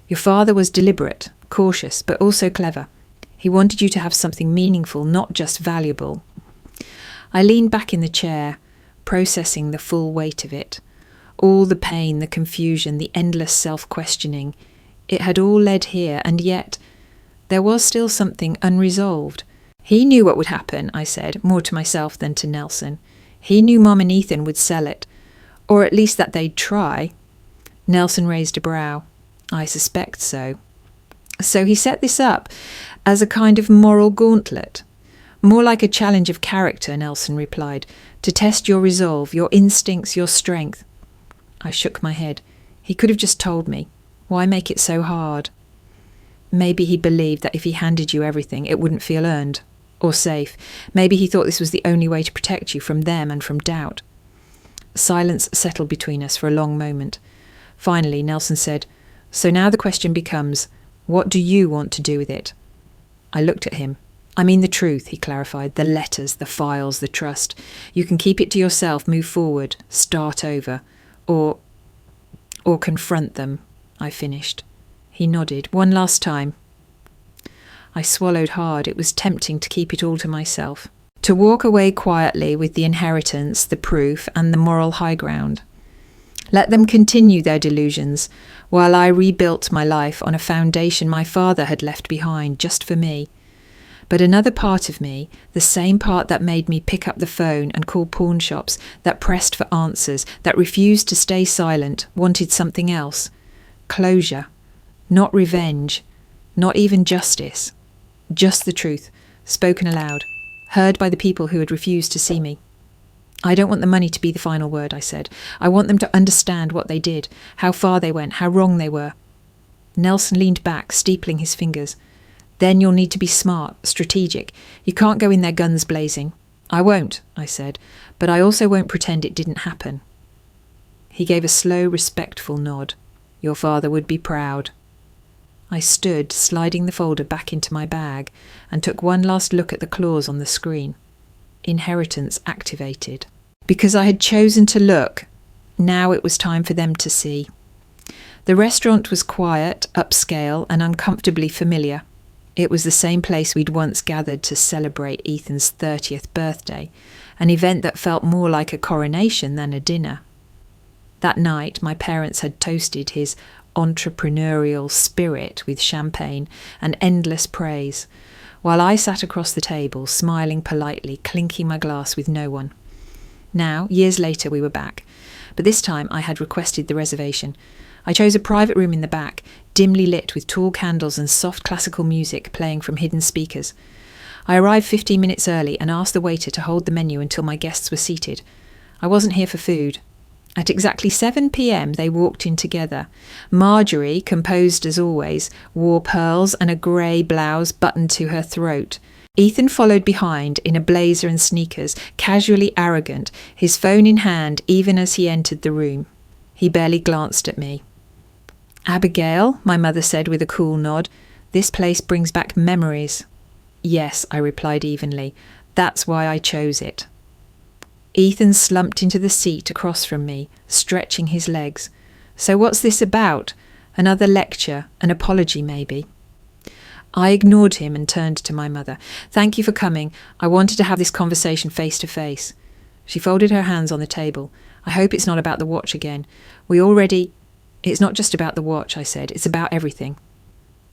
Your father was deliberate, cautious, but also clever. He wanted you to have something meaningful, not just valuable. I leaned back in the chair, processing the full weight of it. All the pain, the confusion, the endless self-questioning. It had all led here, and yet there was still something unresolved. He knew what would happen, I said, more to myself than to Nelson. He knew Mom and Ethan would sell it, or at least that they'd try. Nelson raised a brow. I suspect so. So he set this up as a kind of moral gauntlet. More like a challenge of character, Nelson replied, to test your resolve, your instincts, your strength. I shook my head. He could have just told me. Why make it so hard? Maybe he believed that if he handed you everything, it wouldn't feel earned or safe. Maybe he thought this was the only way to protect you from them and from doubt. Silence settled between us for a long moment. Finally, Nelson said, So now the question becomes, what do you want to do with it? I looked at him. I mean the truth, he clarified, the letters, the files, the trust. You can keep it to yourself, move forward, start over, or confront them, I finished. He nodded. One last time. I swallowed hard. It was tempting to keep it all to myself. To walk away quietly with the inheritance, the proof, and the moral high ground. Let them continue their delusions, while I rebuilt my life on a foundation my father had left behind just for me. But another part of me, the same part that made me pick up the phone and call pawn shops, that pressed for answers, that refused to stay silent, wanted something else. Closure. Not revenge. Not even justice. Just the truth, spoken aloud, heard by the people who had refused to see me. I don't want the money to be the final word, I said. I want them to understand what they did, how far they went, how wrong they were. Nelson leaned back, steepling his fingers. Then you'll need to be smart, strategic. You can't go in there guns blazing. I won't, I said, but I also won't pretend it didn't happen. He gave a slow, respectful nod. Your father would be proud. I stood, sliding the folder back into my bag, and took one last look at the clause on the screen. Inheritance activated. Because I had chosen to look, now it was time for them to see. The restaurant was quiet, upscale, and uncomfortably familiar. It was the same place we'd once gathered to celebrate Ethan's 30th birthday, an event that felt more like a coronation than a dinner. That night, my parents had toasted his entrepreneurial spirit with champagne and endless praise, while I sat across the table, smiling politely, clinking my glass with no one. Now, years later, we were back, but this time I had requested the reservation. I chose a private room in the back, dimly lit with tall candles and soft classical music playing from hidden speakers. I arrived 15 minutes early and asked the waiter to hold the menu until my guests were seated. I wasn't here for food. At exactly 7 p.m. they walked in together. Marjorie, composed as always, wore pearls and a grey blouse buttoned to her throat. Ethan followed behind in a blazer and sneakers, casually arrogant, his phone in hand even as he entered the room. He barely glanced at me. "Abigail," my mother said with a cool nod, "this place brings back memories." "Yes," I replied evenly. "That's why I chose it." Ethan slumped into the seat across from me, stretching his legs. "So what's this about? Another lecture, an apology maybe?" I ignored him and turned to my mother. "Thank you for coming. I wanted to have this conversation face to face." She folded her hands on the table. "I hope it's not about the watch again. It's not just about the watch," I said. "It's about everything."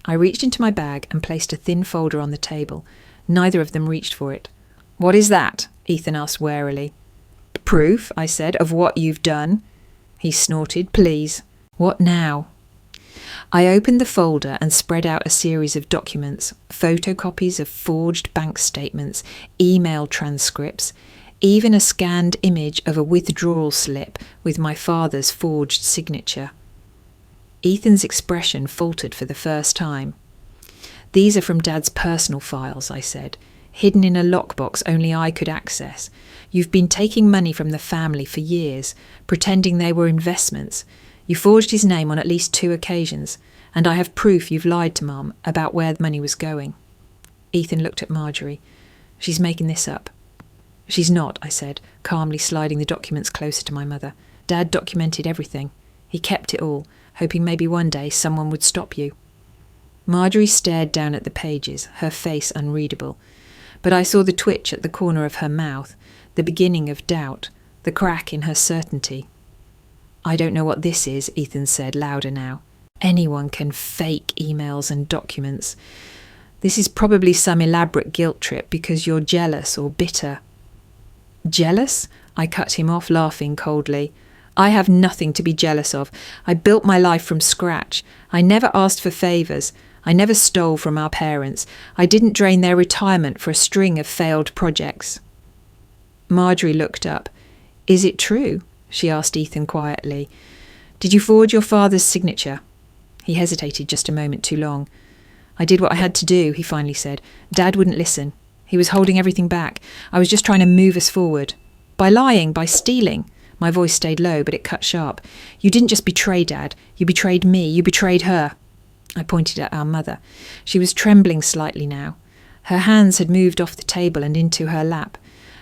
I reached into my bag and placed a thin folder on the table. Neither of them reached for it. "What is that?" Ethan asked warily. "Proof," I said, "of what you've done." He snorted. "Please." "What now?" I opened the folder and spread out a series of documents, photocopies of forged bank statements, email transcripts, even a scanned image of a withdrawal slip with my father's forged signature. Ethan's expression faltered for the first time. "These are from Dad's personal files," I said, "hidden in a lockbox only I could access. You've been taking money from the family for years, pretending they were investments. You forged his name on at least 2 occasions, and I have proof you've lied to Mum about where the money was going." Ethan looked at Marjorie. "She's making this up." "She's not," I said, calmly sliding the documents closer to my mother. "Dad documented everything. He kept it all, hoping maybe one day someone would stop you." Marjorie stared down at the pages, her face unreadable. But I saw the twitch at the corner of her mouth, the beginning of doubt, the crack in her certainty. "I don't know what this is," Ethan said, louder now. "Anyone can fake emails and documents. This is probably some elaborate guilt trip because you're jealous or bitter." "Jealous?" I cut him off, laughing coldly. "I have nothing to be jealous of. I built my life from scratch. I never asked for favours. I never stole from our parents. I didn't drain their retirement for a string of failed projects." Marjorie looked up. "Is it true?" she asked Ethan quietly. "Did you forge your father's signature?" He hesitated just a moment too long. "I did what I had to do," he finally said. "Dad wouldn't listen. He was holding everything back. I was just trying to move us forward. By lying, by stealing." My voice stayed low, but it cut sharp. "You didn't just betray Dad. You betrayed me. You betrayed her." I pointed at our mother. She was trembling slightly now. Her hands had moved off the table and into her lap.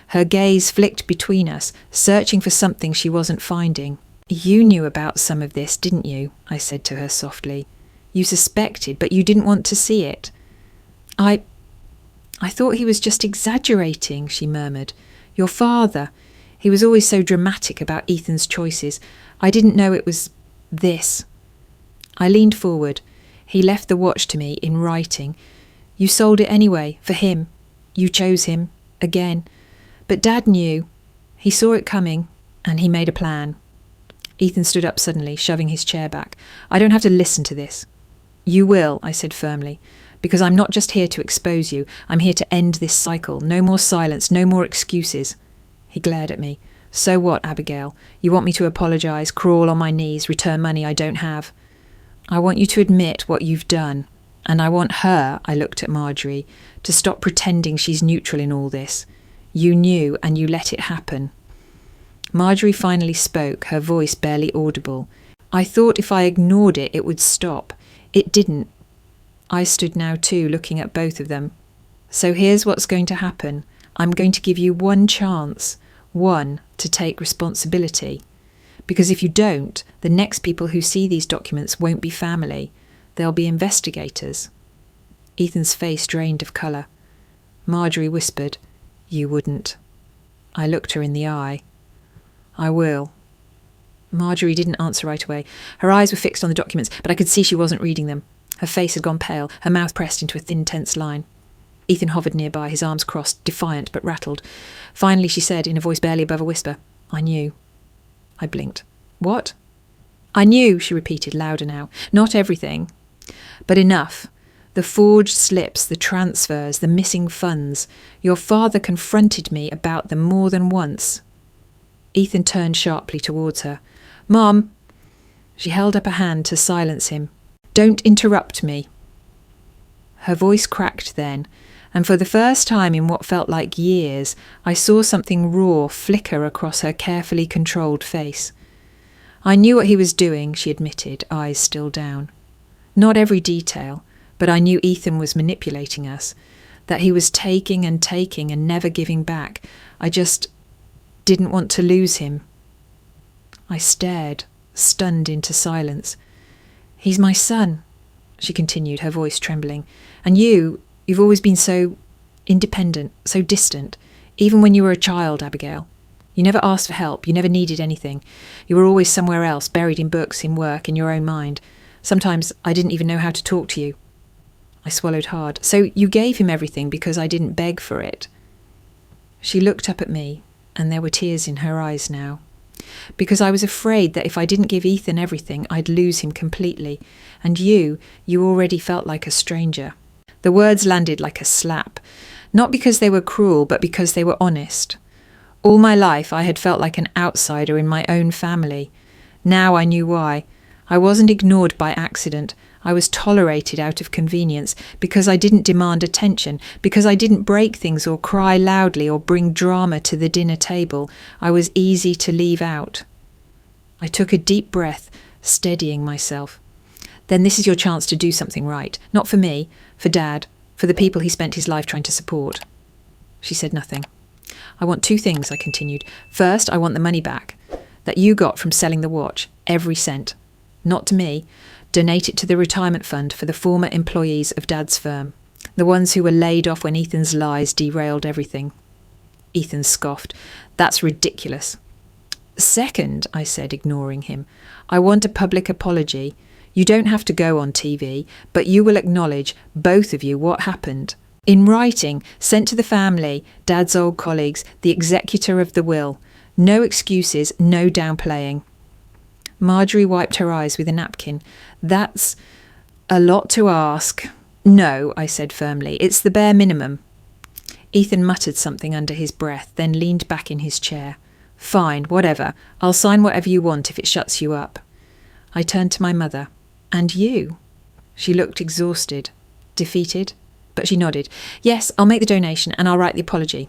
Her gaze flicked between us, searching for something she wasn't finding. "You knew about some of this, didn't you?" I said to her softly. "You suspected, but you didn't want to see it." I thought he was just exaggerating," she murmured. "Your father. He was always so dramatic about Ethan's choices. I didn't know it was this." I leaned forward. He left the watch to me in writing. "You sold it anyway, for him. You chose him. Again. But Dad knew. He saw it coming, and he made a plan." Ethan stood up suddenly, shoving his chair back. "I don't have to listen to this." "You will," I said firmly, "because I'm not just here to expose you. I'm here to end this cycle. No more silence, no more excuses." He glared at me. "So what, Abigail? You want me to apologise, crawl on my knees, return money I don't have?" "I want you to admit what you've done. And I want her," I looked at Marjorie, "to stop pretending she's neutral in all this. You knew and you let it happen." Marjorie finally spoke, her voice barely audible. I thought if I ignored it, it would stop. It didn't. I stood now too, looking at both of them. So here's what's going to happen. I'm going to give you one chance, one, to take responsibility. Because if you don't, the next people who see these documents won't be family. They'll be investigators. Ethan's face drained of colour. Marjorie whispered, "You wouldn't." I looked her in the eye. "I will." Marjorie didn't answer right away. Her eyes were fixed on the documents, but I could see she wasn't reading them. Her face had gone pale, her mouth pressed into a thin, tense line. Ethan hovered nearby, his arms crossed, defiant but rattled. Finally she said, in a voice barely above a whisper, "I knew." I blinked. "What?" "I knew," she repeated, louder now. "Not everything, but enough. The forged slips, the transfers, the missing funds. Your father confronted me about them more than once." Ethan turned sharply towards her. "Mom!" She held up a hand to silence him. "Don't interrupt me." Her voice cracked then, and for the first time in what felt like years, I saw something raw flicker across her carefully controlled face. "I knew what he was doing," she admitted, eyes still down. "Not every detail, but I knew Ethan was manipulating us, that he was taking and never giving back. I just didn't want to lose him." I stared, stunned into silence. "He's my son," she continued, her voice trembling. "And you've always been so independent, so distant, even when you were a child, Abigail. You never asked for help, you never needed anything. You were always somewhere else, buried in books, in work, in your own mind. Sometimes I didn't even know how to talk to you." I swallowed hard. "So you gave him everything because I didn't beg for it?" She looked up at me, and there were tears in her eyes now. "Because I was afraid that if I didn't give Ethan everything, I'd lose him completely. And you already felt like a stranger." The words landed like a slap, not because they were cruel, but because they were honest. All my life I had felt like an outsider in my own family. Now I knew why. I wasn't ignored by accident. I was tolerated out of convenience, because I didn't demand attention, because I didn't break things or cry loudly or bring drama to the dinner table. I was easy to leave out. I took a deep breath, steadying myself. "Then this is your chance to do something right. Not for me, for Dad, for the people he spent his life trying to support." She said nothing. "I want two things," I continued. "First, I want the money back that you got from selling the watch, every cent. Not to me. Donate it to the retirement fund for the former employees of Dad's firm, the ones who were laid off when Ethan's lies derailed everything." Ethan scoffed. "That's ridiculous." "Second," I said, ignoring him, "I want a public apology. You don't have to go on TV, but you will acknowledge, both of you, what happened. In writing, sent to the family, Dad's old colleagues, the executor of the will. No excuses, no downplaying." Marjorie wiped her eyes with a napkin. "That's a lot to ask." "No," I said firmly. "It's the bare minimum." Ethan muttered something under his breath, then leaned back in his chair. "Fine, whatever. I'll sign whatever you want if it shuts you up." I turned to my mother. "And you?" She looked exhausted. Defeated? But she nodded. "Yes, I'll make the donation and I'll write the apology."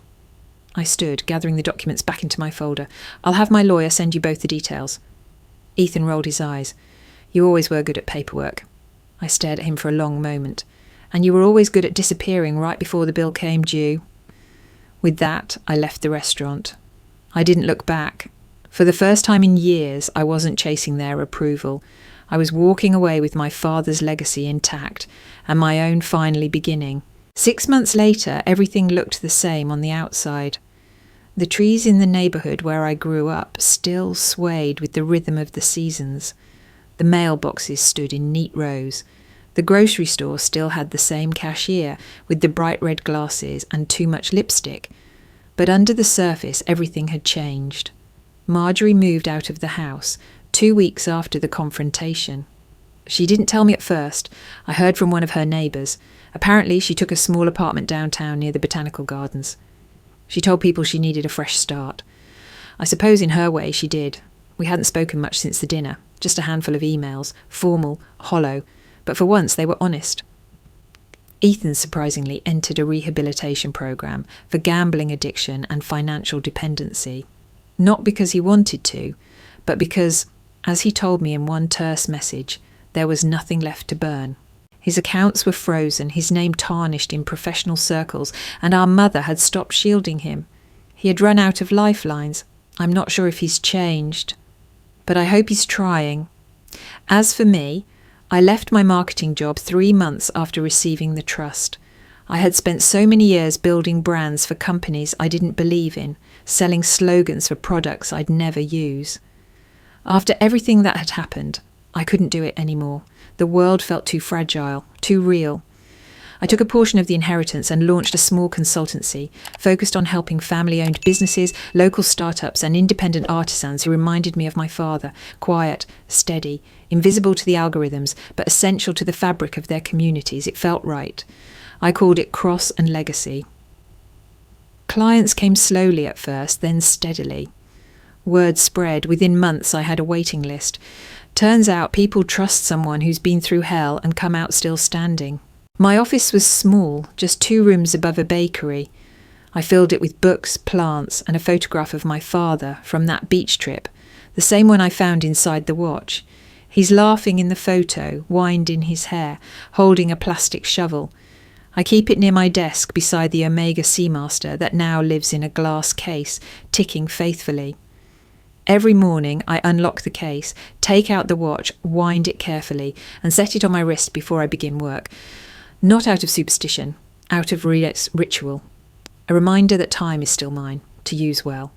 I stood, gathering the documents back into my folder. "I'll have my lawyer send you both the details." Ethan rolled his eyes. "You always were good at paperwork." I stared at him for a long moment. "And you were always good at disappearing right before the bill came due." With that, I left the restaurant. I didn't look back. For the first time in years, I wasn't chasing their approval. I was walking away with my father's legacy intact, and my own finally beginning. 6 months later, everything looked the same on the outside. The trees in the neighbourhood where I grew up still swayed with the rhythm of the seasons. The mailboxes stood in neat rows. The grocery store still had the same cashier with the bright red glasses and too much lipstick. But under the surface, everything had changed. Marjorie moved out of the house 2 weeks after the confrontation. She didn't tell me at first. I heard from one of her neighbours. Apparently she took a small apartment downtown near the botanical gardens. She told people she needed a fresh start. I suppose in her way she did. We hadn't spoken much since the dinner, just a handful of emails, formal, hollow, but for once they were honest. Ethan surprisingly entered a rehabilitation programme for gambling addiction and financial dependency. Not because he wanted to, but because As he told me in one terse message, there was nothing left to burn. His accounts were frozen, his name tarnished in professional circles, and our mother had stopped shielding him. He had run out of lifelines. I'm not sure if he's changed, but I hope he's trying. As for me, I left my marketing job 3 months after receiving the trust. I had spent so many years building brands for companies I didn't believe in, selling slogans for products I'd never use. After everything that had happened, I couldn't do it anymore. The world felt too fragile, too real. I took a portion of the inheritance and launched a small consultancy focused on helping family-owned businesses, local startups and independent artisans who reminded me of my father, quiet, steady, invisible to the algorithms, but essential to the fabric of their communities. It felt right. I called it Cross and Legacy. Clients came slowly at first, then steadily. Word spread. Within months I had a waiting list. Turns out people trust someone who's been through hell and come out still standing. My office was small, just 2 rooms above a bakery. I filled it with books, plants, and a photograph of my father from that beach trip, the same one I found inside the watch. He's laughing in the photo, wind in his hair, holding a plastic shovel. I keep it near my desk beside the Omega Seamaster that now lives in a glass case, ticking faithfully. Every morning I unlock the case, take out the watch, wind it carefully, and set it on my wrist before I begin work. Not out of superstition, out of ritual. A reminder that time is still mine, to use well.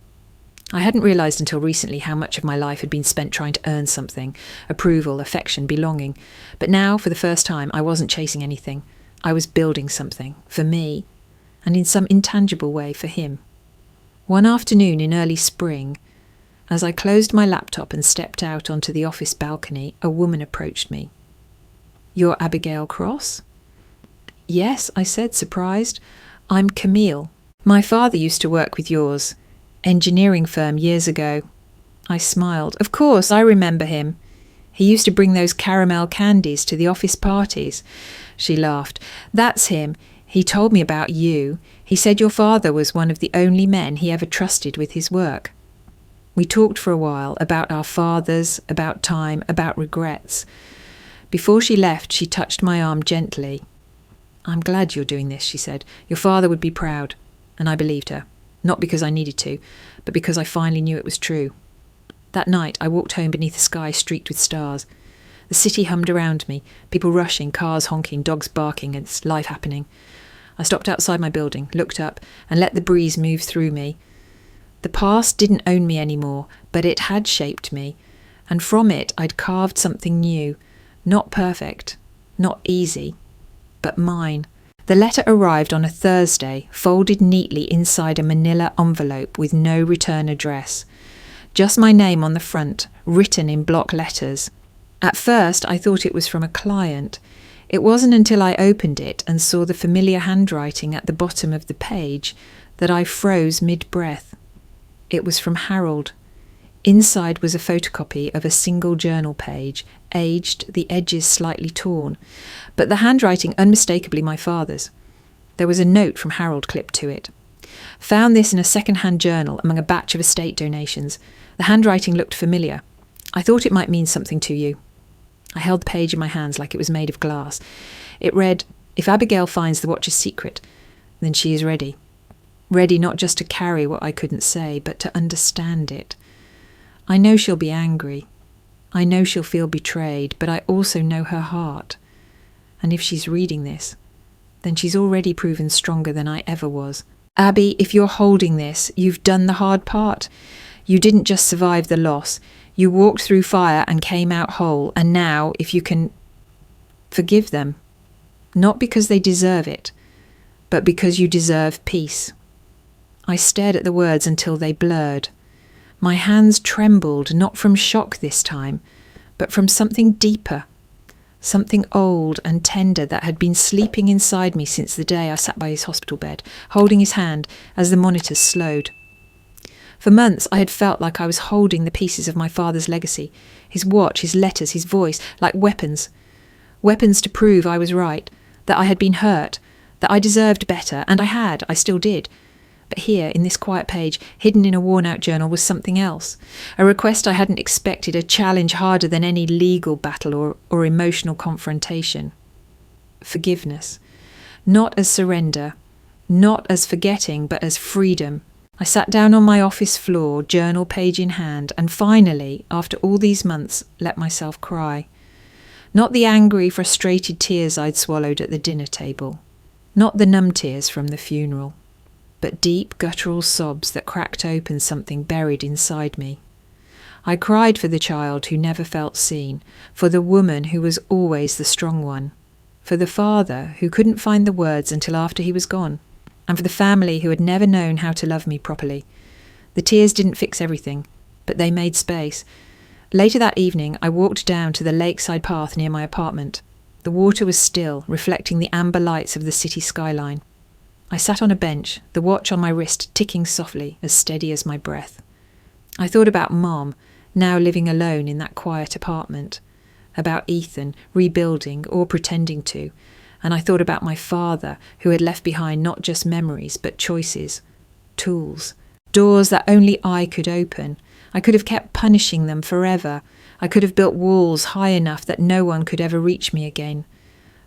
I hadn't realised until recently how much of my life had been spent trying to earn something, approval, affection, belonging. But now, for the first time, I wasn't chasing anything. I was building something, for me, and in some intangible way for him. One afternoon in early spring, as I closed my laptop and stepped out onto the office balcony, a woman approached me. "You're Abigail Cross?" "Yes," I said, surprised. "I'm Camille. My father used to work with yours engineering firm years ago." I smiled. "Of course, I remember him. He used to bring those caramel candies to the office parties." She laughed. "That's him. He told me about you. He said your father was one of the only men he ever trusted with his work." We talked for a while about our fathers, about time, about regrets. Before she left, she touched my arm gently. "I'm glad you're doing this," she said. "Your father would be proud." And I believed her. Not because I needed to, but because I finally knew it was true. That night, I walked home beneath a sky streaked with stars. The city hummed around me, people rushing, cars honking, dogs barking, it's life happening. I stopped outside my building, looked up, and let the breeze move through me. The past didn't own me anymore, but it had shaped me, and from it I'd carved something new, not perfect, not easy, but mine. The letter arrived on a Thursday, folded neatly inside a manila envelope with no return address. Just my name on the front, written in block letters. At first I thought it was from a client. It wasn't until I opened it and saw the familiar handwriting at the bottom of the page that I froze mid-breath. It was from Harold. Inside was a photocopy of a single journal page, aged, the edges slightly torn, but the handwriting unmistakably my father's. There was a note from Harold clipped to it. "Found this in a second-hand journal among a batch of estate donations. The handwriting looked familiar. I thought it might mean something to you." I held the page in my hands like it was made of glass. It read, "If Abigail finds the watch's secret, then she is ready. Ready not just to carry what I couldn't say, but to understand it. I know she'll be angry. I know she'll feel betrayed, but I also know her heart. And if she's reading this, then she's already proven stronger than I ever was. Abby, if you're holding this, you've done the hard part. You didn't just survive the loss. You walked through fire and came out whole, and now, if you can, forgive them. Not because they deserve it, but because you deserve peace." I stared at the words until they blurred. My hands trembled, not from shock this time, but from something deeper, something old and tender that had been sleeping inside me since the day I sat by his hospital bed, holding his hand as the monitors slowed. For months I had felt like I was holding the pieces of my father's legacy, his watch, his letters, his voice, like weapons. Weapons to prove I was right, that I had been hurt, that I deserved better, and I still did. But here, in this quiet page, hidden in a worn-out journal, was something else. A request I hadn't expected, a challenge harder than any legal battle or emotional confrontation. Forgiveness. Not as surrender, not as forgetting, but as freedom. I sat down on my office floor, journal page in hand, and finally, after all these months, let myself cry. Not the angry, frustrated tears I'd swallowed at the dinner table. Not the numb tears from the funeral. But deep, guttural sobs that cracked open something buried inside me. I cried for the child who never felt seen, for the woman who was always the strong one, for the father who couldn't find the words until after he was gone, and for the family who had never known how to love me properly. The tears didn't fix everything, but they made space. Later that evening, I walked down to the lakeside path near my apartment. The water was still, reflecting the amber lights of the city skyline. I sat on a bench, the watch on my wrist ticking softly, as steady as my breath. I thought about Mom, now living alone in that quiet apartment, about Ethan, rebuilding or pretending to, and I thought about my father, who had left behind not just memories, but choices, tools, doors that only I could open. I could have kept punishing them forever. I could have built walls high enough that no one could ever reach me again.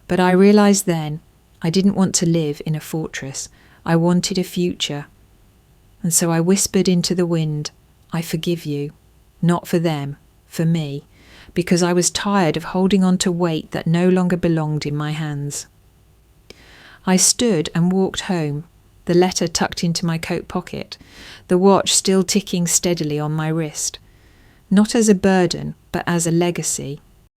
But I realised then I didn't want to live in a fortress. I wanted a future. And so I whispered into the wind, I forgive you. Not for them, for me, because I was tired of holding on to weight that no longer belonged in my hands. I stood and walked home, the letter tucked into my coat pocket, the watch still ticking steadily on my wrist. Not as a burden, but as a legacy.